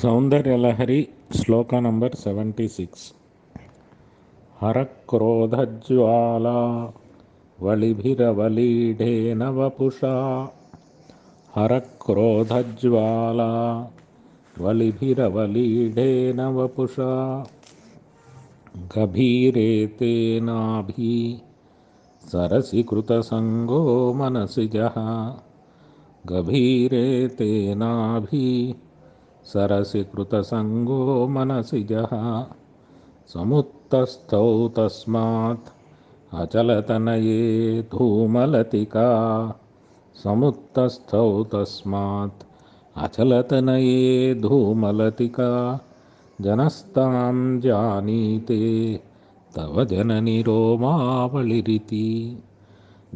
Soundarya Lahari Sloka number 76. Harakrodhajwaalaavalibhiravaleedhena Vapushaa. Harakrodhajwaalaavalibhiravaleedhena Vapushaa. Gabheerey te Naabheesarasi Kruthasango Manasijaha. Gabheerey te Naabheesarasi Kruthasango Manasijaha. Samutthasthau Thasmaadachalathanaye Dhoomalathikaa. Samutthasthau Thasmaadachalathanaye Dhoomalathikaa. Janasthaam Jaaneethey Tava janani Romaavalirithi.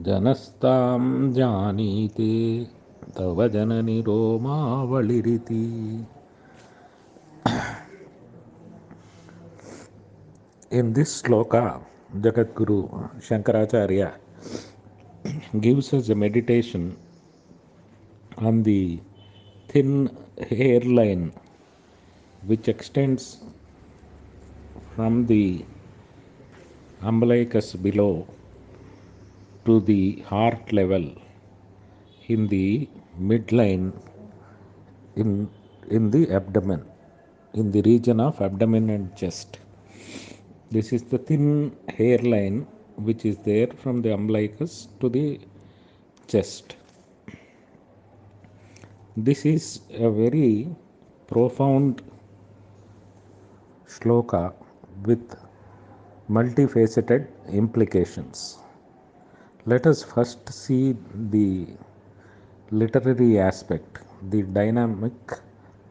Janasthaam Jaaneethey Tava janani Romaavalirithi. In this sloka, Jagadguru Shankaracharya gives us a meditation on the thin hairline which extends from the umbilicus below to the heart level in the midline in the abdomen, in the region of abdomen and chest. This is the thin hairline which is there from the umbilicus to the chest. This is a very profound shloka with multifaceted implications. Let us first see the literary aspect, the dynamic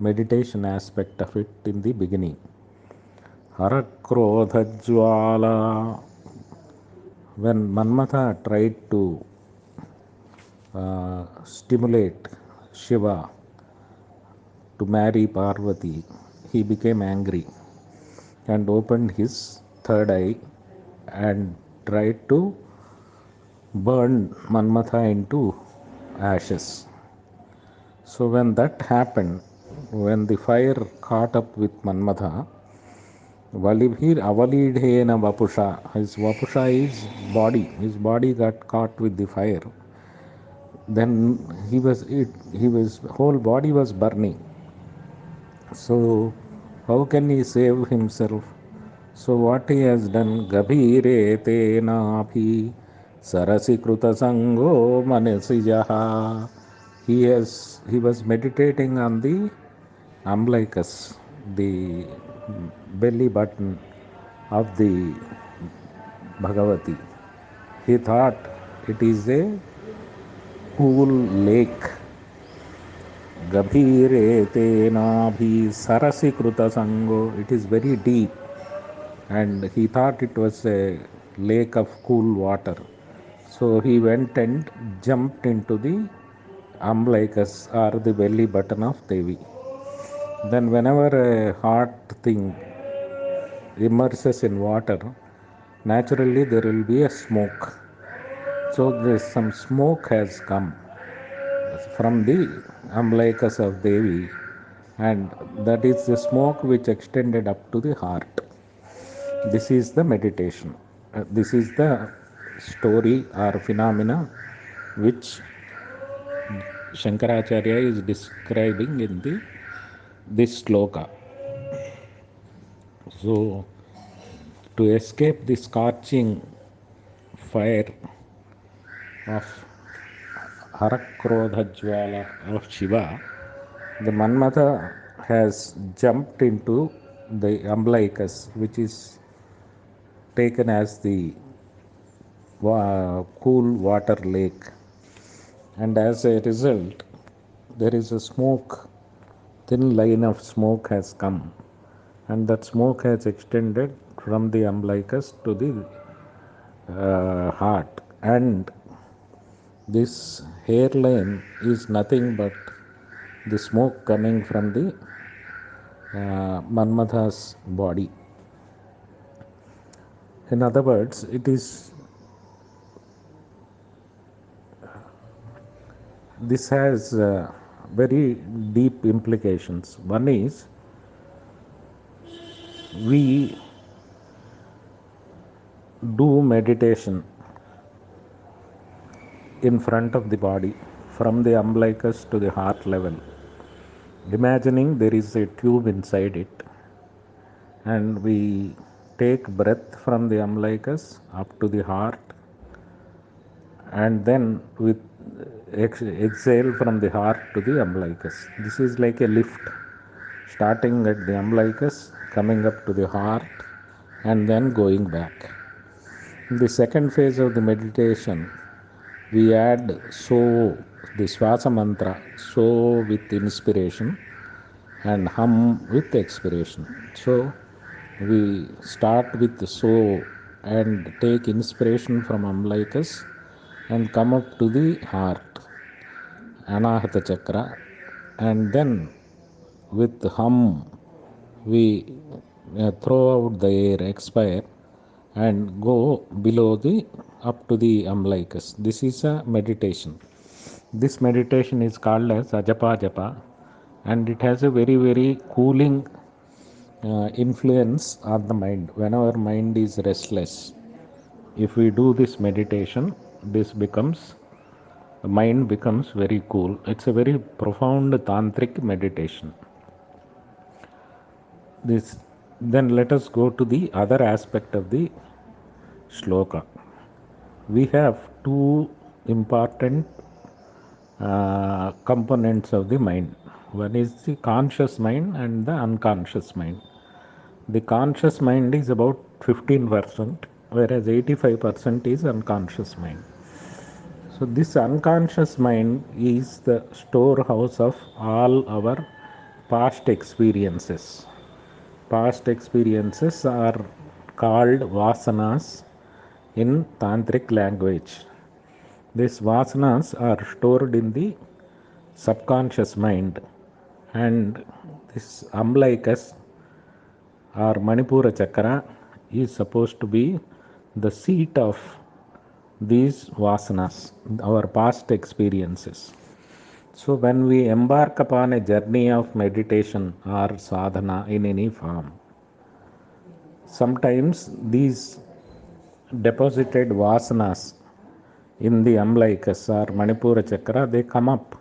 meditation aspect of it in the beginning. Harakrodhajwaalaavalibhiravaleedhena. When Manmatha tried to stimulate Shiva to marry Parvati, he became angry and opened his third eye and tried to burn Manmatha into ashes. So when that happened, when the fire caught up with Manmatha, Valibhiravaleedhena Vapushaa, his Vapushaa is body, his body got caught with the fire. Then his whole body was burning. So how can he save himself? So what he has done, Gabheerey te Naabheesarasi Kruthasango Manasijaha. He was meditating on the umbilicus, the belly button of the Bhagavati. He thought it is a cool lake. Gabheerey te Naabheesarasi Kruthasango. It is very deep, and he thought it was a lake of cool water. So he went and jumped into the umbilicus or the belly button of Devi. Then whenever a hot thing immerses in water, naturally there will be a smoke. So some smoke has come from the umbilicus of Devi, and that is the smoke which extended up to the heart. This is the meditation. This is the story or phenomena which Shankaracharya is describing in this sloka. So to escape the scorching fire of Harakrodhajwala of Shiva, the Manmatha has jumped into the umbilicus, which is taken as the cool water lake, and as a result there is a smoke, thin line of smoke has come, and that smoke has extended from the umbilicus to the heart, and this hairline is nothing but the smoke coming from the Manmatha's body. In other words, it is this has very deep implications. One is we do meditation in front of the body from the umbilicus to the heart level, imagining there is a tube inside it, and we take breath from the umbilicus up to the heart, and then with exhale from the heart to the umbilicus. This is like a lift, starting at the umbilicus, coming up to the heart, and then going back. In the second phase of the meditation, we add so, the Swasa mantra, so with inspiration and hum with expiration. So we start with the so and take inspiration from umbilicus and come up to the heart, Anahata chakra, and then with hum we throw out the air, expire, and go below the up to the umbilicus. This is a meditation. This meditation is called as Ajapa Japa, and it has a very, very cooling influence on the mind. When our mind is restless, if we do this meditation, the mind becomes very cool. It's a very profound tantric meditation. Then let us go to the other aspect of the shloka. We have two important components of the mind. One is the conscious mind and the unconscious mind. The conscious mind is about 15%, whereas 85% is unconscious mind. So this unconscious mind is the storehouse of all our past experiences. Past experiences are called vasanas in tantric language. These vasanas are stored in the subconscious mind, and this umbilicus or Manipura chakra is supposed to be the seat of these vasanas, our past experiences. So when we embark upon a journey of meditation or sadhana in any form, sometimes these deposited vasanas in the umbilicus or Manipura chakra, they come up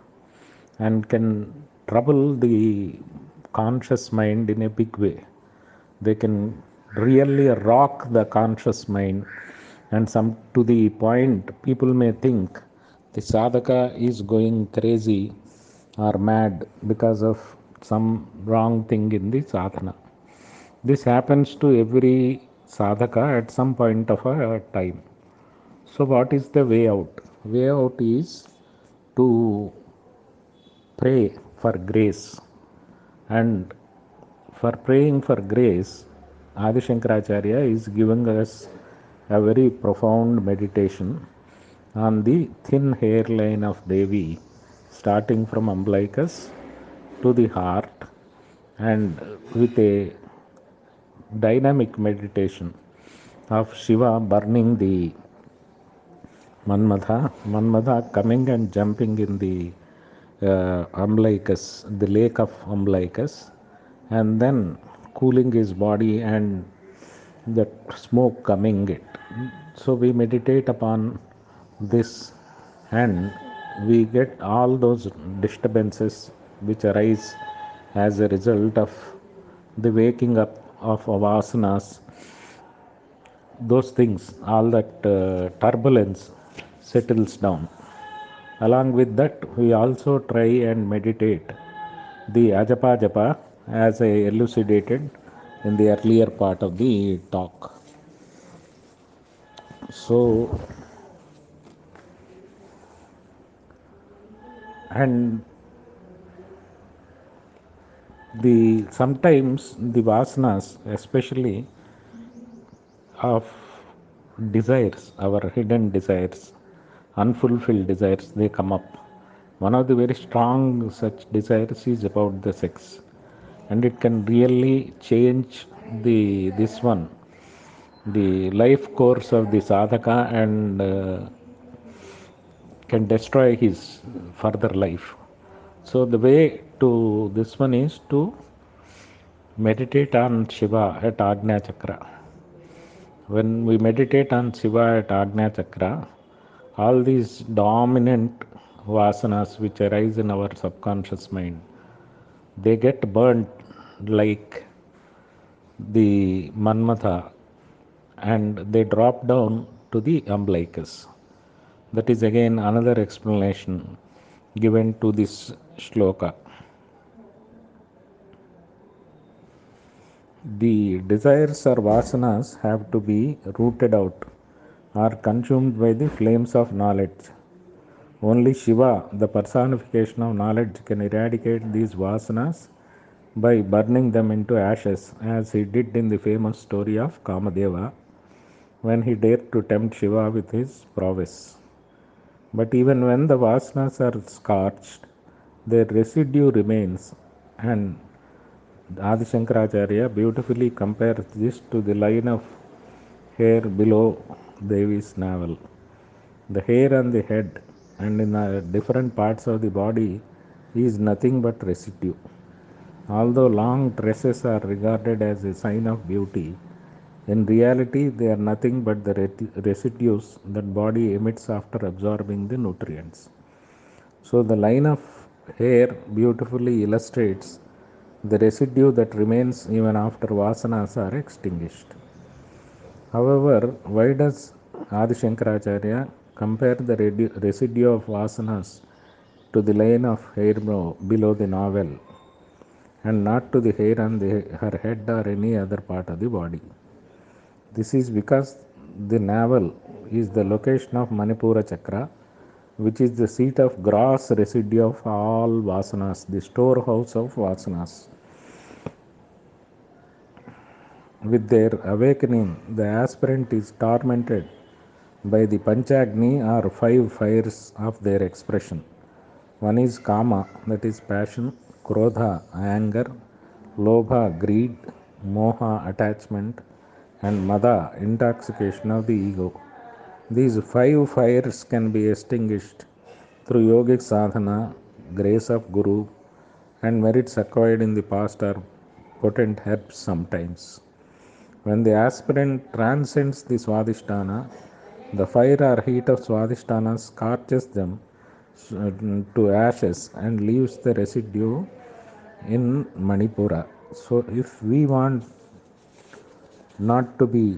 and can trouble the conscious mind in a big way. They can really rock the conscious mind, and some to the point people may think the sadhaka is going crazy or mad because of some wrong thing in the sadhana. This happens to every sadhaka at some point of a time. So what is the way out? Way out is to pray for grace. And for praying for grace, Adi Shankaracharya is giving us a very profound meditation on the thin hairline of Devi, starting from umbilicus to the heart, and with a dynamic meditation of Shiva burning the Manmadha coming and jumping in the umbilicus, the lake of umbilicus, and then cooling his body and the smoke coming it. So we meditate upon this, and we get all those disturbances which arise as a result of the waking up of vasanas. Those things, all that turbulence settles down. Along with that, we also try and meditate the Ajapa Japa as I elucidated in the earlier part of the talk. So, and sometimes the vasanas, especially of desires, our hidden desires, unfulfilled desires, they come up. One of the very strong such desires is about the sex, and it can really change the life course of the sadhaka, and can destroy his further life. So the way to this one is to meditate on Shiva at Agnya Chakra. When we meditate on Shiva at Agnya Chakra, all these dominant vasanas which arise in our subconscious mind, they get burnt like the Manmatha and they drop down to the umbilicus. That is again another explanation given to this shloka. The desires or vasanas have to be rooted out or consumed by the flames of knowledge. Only Shiva, the personification of knowledge, can eradicate these vasanas by burning them into ashes, as he did in the famous story of Kama Deva when he dared to tempt Shiva with his prowess. But even when the vasanas are scorched, their residue remains, and Adi Shankaracharya beautifully compares this to the line of hair below Devi's navel. The hair on the head and in different parts of the body is nothing but residue. Although long tresses are regarded as a sign of beauty, in reality they are nothing but the residues that body emits after absorbing the nutrients. So the line of hair beautifully illustrates the residue that remains even after vasanas are extinguished. However, why does Adi Shankaracharya compare the residue of vasanas to the line of hair below the navel and not to the hair on her head or any other part of the body? This is because the navel is the location of Manipura Chakra, which is the seat of gross residue of all vasanas, the storehouse of vasanas. With their awakening, the aspirant is tormented by the Panchagni or 5 fires of their expression. One is Kama, that is passion, Krodha, anger, Lobha, greed, Moha, attachment, and Mada, intoxication of the ego. These 5 fires can be extinguished through yogic sadhana, grace of Guru, and merits acquired in the past are potent herbs sometimes. When the aspirant transcends the Swadhisthana, the fire or heat of Swadhisthana scorches them to ashes and leaves the residue in Manipura. So, if we want not to be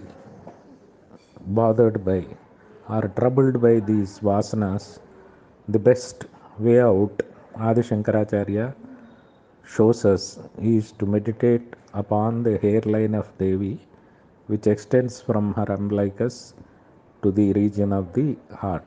bothered by or troubled by these vasanas, the best way out, Adi Shankaracharya shows us, is to meditate upon the hairline of Devi, which extends from her umbilicus to the region of the heart.